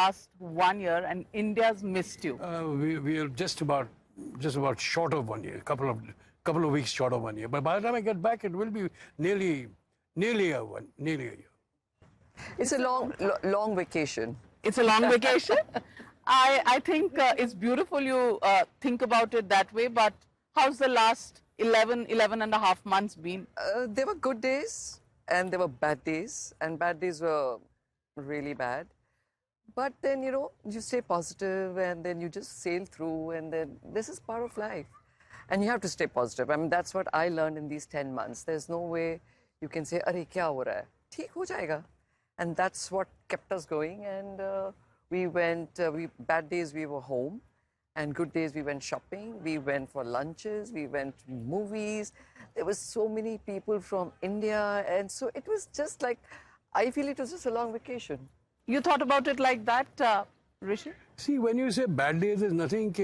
last 1 year and India's missed you? We are just about short of 1 year, couple of weeks short of 1 year. But by the time I get back, it will be nearly a year. It's a long vacation. It's a long vacation. I think it's beautiful you think about it that way, but how's the last 11 and a half months been? There were good days and there were bad days, and bad days were really bad. But then, you stay positive and then you just sail through, and then this is part of life. And you have to stay positive. I mean, that's what I learned in these 10 months. There's no way you can say, "Arey, kya ho raha hai? Theek ho jayega." And that's what kept us going. And we went, bad days we were home, and good days we went shopping. We went for lunches, we went to movies. There were so many people from India. And so it was just like, I feel it was just a long vacation. You thought about it like that, Rishi? See, when you say bad days, there's nothing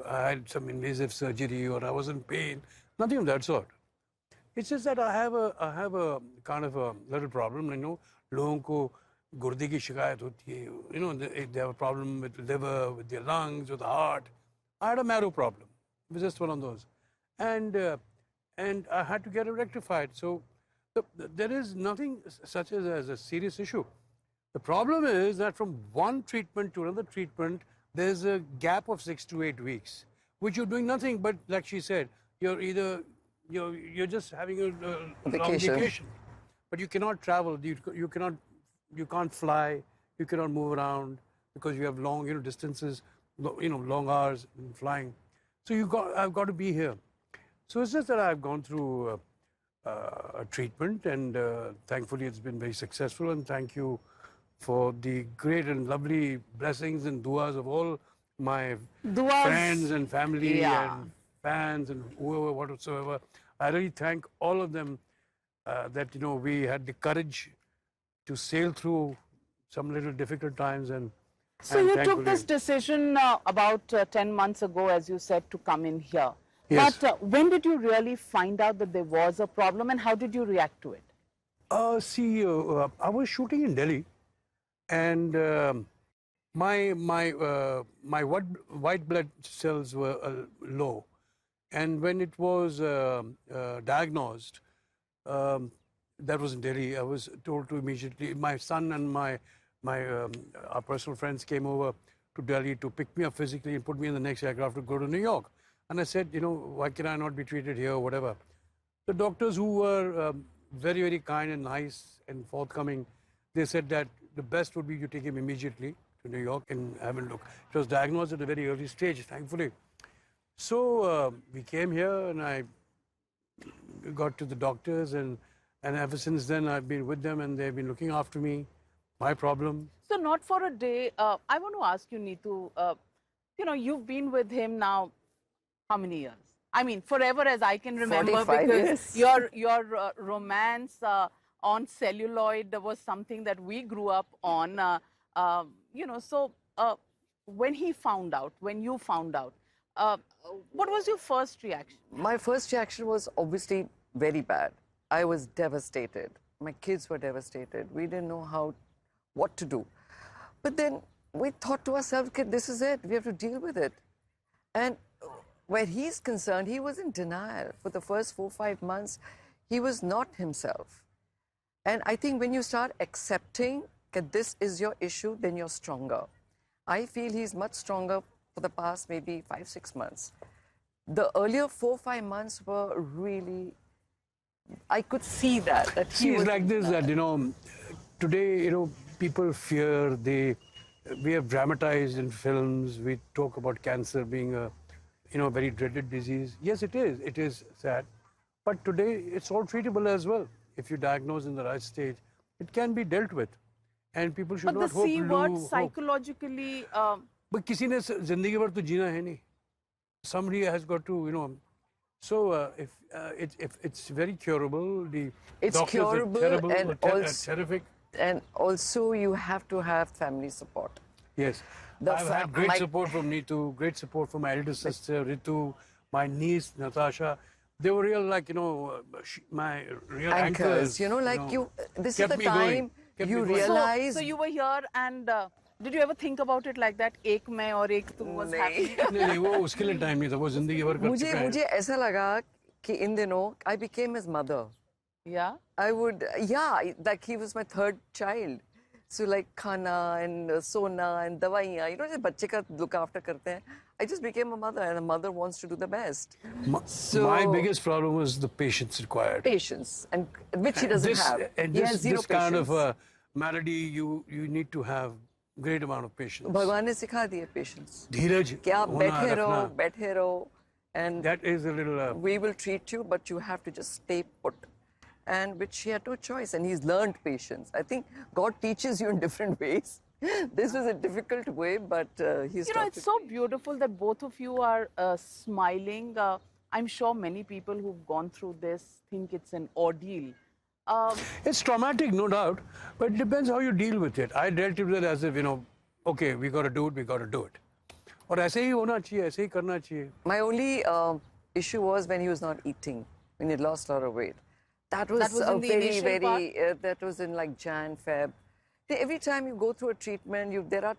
I had some invasive surgery or I was in pain, nothing of that sort. It's just that I have a kind of a little problem. लोगों को गुर्दे की शिकायत होती है. They have a problem with liver, with their lungs, with the heart. I had a marrow problem. It was just one of those, and I had to get it rectified. So there is nothing such as a serious issue. The problem is that from one treatment to another treatment, there's a gap of 6 to 8 weeks, which you're doing nothing but, like she said, you're just having a long vacation. But you cannot travel. You can't fly. You cannot move around because you have long, distances, long hours in flying. So I've got to be here. So it's just that I've gone through a treatment, and thankfully it's been very successful. And thank you for the great and lovely blessings and duas of all my friends and family and fans and whoever, whatsoever. I really thank all of them that, we had the courage to sail through some little difficult times. So you took this decision about 10 months ago, as you said, to come in here. Yes. But when did you really find out that there was a problem, and how did you react to it? I was shooting in Delhi, and my white blood cells were low. And when it was diagnosed, that was in Delhi, I was told to immediately, my son and our personal friends came over to Delhi to pick me up physically and put me in the next aircraft to go to New York. And I said, why can I not be treated here or whatever? The doctors, who were very, very kind and nice and forthcoming, they said that the best would be you take him immediately to New York and have a look. It was diagnosed at a very early stage, thankfully. So we came here, and I got to the doctors, and ever since then I've been with them, and they've been looking after me, my problem. So not for a day. I want to ask you, Neetu, you've been with him now how many years? I mean, forever as I can remember, because your romance on celluloid was something that we grew up on. So when you found out, what was your first reaction? My first reaction was obviously very bad. I was devastated. My kids were devastated. We didn't know what to do. But then we thought to ourselves, okay, this is it. We have to deal with it. And where he's concerned, he was in denial. For the first 4-5 months, he was not himself. And I think when you start accepting that this is your issue, then you're stronger. I feel he's much stronger for the past maybe 5-6 months. The earlier 4-5 months were really, I could see that. See, it's like this, that, today, people fear, we have dramatized in films, we talk about cancer being a, very dreaded disease. Yes, it is sad. But today, it's all treatable as well. If you diagnose in the right stage, it can be dealt with. And people should not hope. But the C word, psychologically... But किसी ने जिंदगी भर तो जीना है नहीं. Somebody has got to, so if it's very curable, it's doctors curable, are terrible, and also, terrific. And also you have to have family support. Yes. I've had great support from Neetu, great support from my elder sister, Ritu, my niece, Natasha. They were real, my real anchors. This is the time you realize... So you were here, and Did you ever think about it like that? एक मैं और एक तू was नहीं। happening. नहीं नहीं वो उसके लिए टाइम नहीं था, वो जिंदगी भर कर मुझे चुका है। मुझे ऐसा लगा कि इन दिनों I became his mother. Yeah. I would, yeah, like he was my third child. So like khana and sona and dawaiyan, you know, जब बच्चे का look after करते हैं, I just became a mother, and a mother wants to do the best. My biggest problem was the patience required. Patience, and which he doesn't have. And He has this, zero this kind of patience. malady, you need to have great amount of patience. भगवान ने सिखा दिया patience. धीरज कि आप होना बैठे रहो, and That is a little. we will treat you, but you have to just stay put. And which he had no choice, and he's learned patience. I think God teaches you in different ways. This was a difficult way, but he's. You know, it's so beautiful that both of you are smiling. I'm sure many people who've gone through this think it's an ordeal. It's traumatic, no doubt, but it depends how you deal with it. I dealt with it as if, you know, okay, we got to do it, we got to do it. और ऐसे ही होना चाहिए, ऐसे ही करना चाहिए. My only issue was when he was not eating, when he lost a lot of weight. That was in the very, initial part? that was in like Jan, Feb. Every time you go through a treatment, there are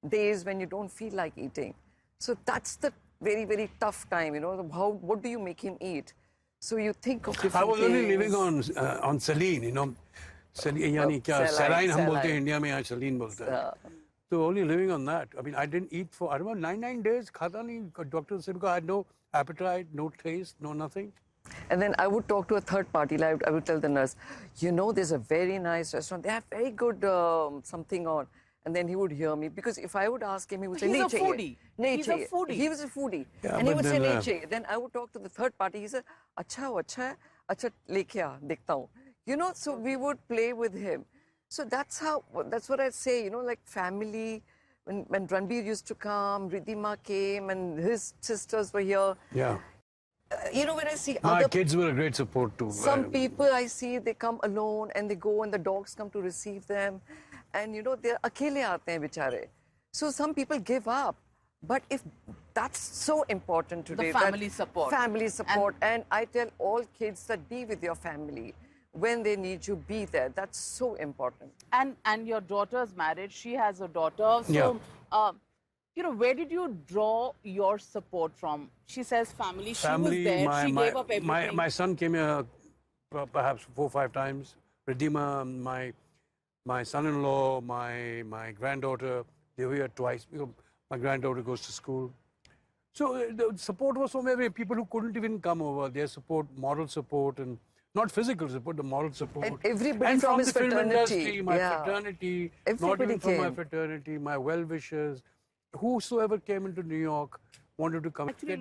days when you don't feel like eating. So that's the very, very tough time, you know. What do you make him eat? So you think of different I was only things. living on saline, you know. Saline, यानी क्या? Saline, Saline हम बोलते हैं, saline. India में यहाँ saline बोलते हैं. So only living on that. I mean, I didn't eat for, I don't know, 9 days. खाता नहीं. Doctor said I had no appetite, no taste, no nothing. And then I would talk to a third party. Like I would tell the nurse, you know, there's a very nice restaurant. They have very good something on. And then he would hear me, because if I would ask him, he would say, He's "Nahi a chahiye." foodie. Nahi He's a chahiye. foodie. He was a foodie. Yeah, and he but would say, then, "Nahi chahiye." Then I would talk to the third party. He said, "Acha hai, acha lekhe aa, dekhta hu." You know, so we would play with him. So that's what I say, you know, like family. When Ranbir used to come, Ridhima came, and his sisters were here. Yeah. You know, when I see My other kids were a great support too. some people I see, they come alone and they go, and the dogs come to receive them. And you know, they're akele aate hain bichare. So some people give up. But if that's so important today. The family support. Family support. And I tell all kids that be with your family. When they need you, be there. That's so important. And your daughter's married. She has a daughter. So, you know, where did you draw your support from? She says family. She was there. She gave up everything. My son came here perhaps 4 or 5 times. Ridhima, my son-in-law, my granddaughter, they were here twice. Because my granddaughter goes to school. So the support was from every people who couldn't even come over. Their support, moral support, and not physical support, the moral support. And everybody and from his the film fraternity. industry, my Yeah. fraternity, Everybody not even from my came. fraternity, my well-wishers, whosoever came into New York wanted to come. Actually,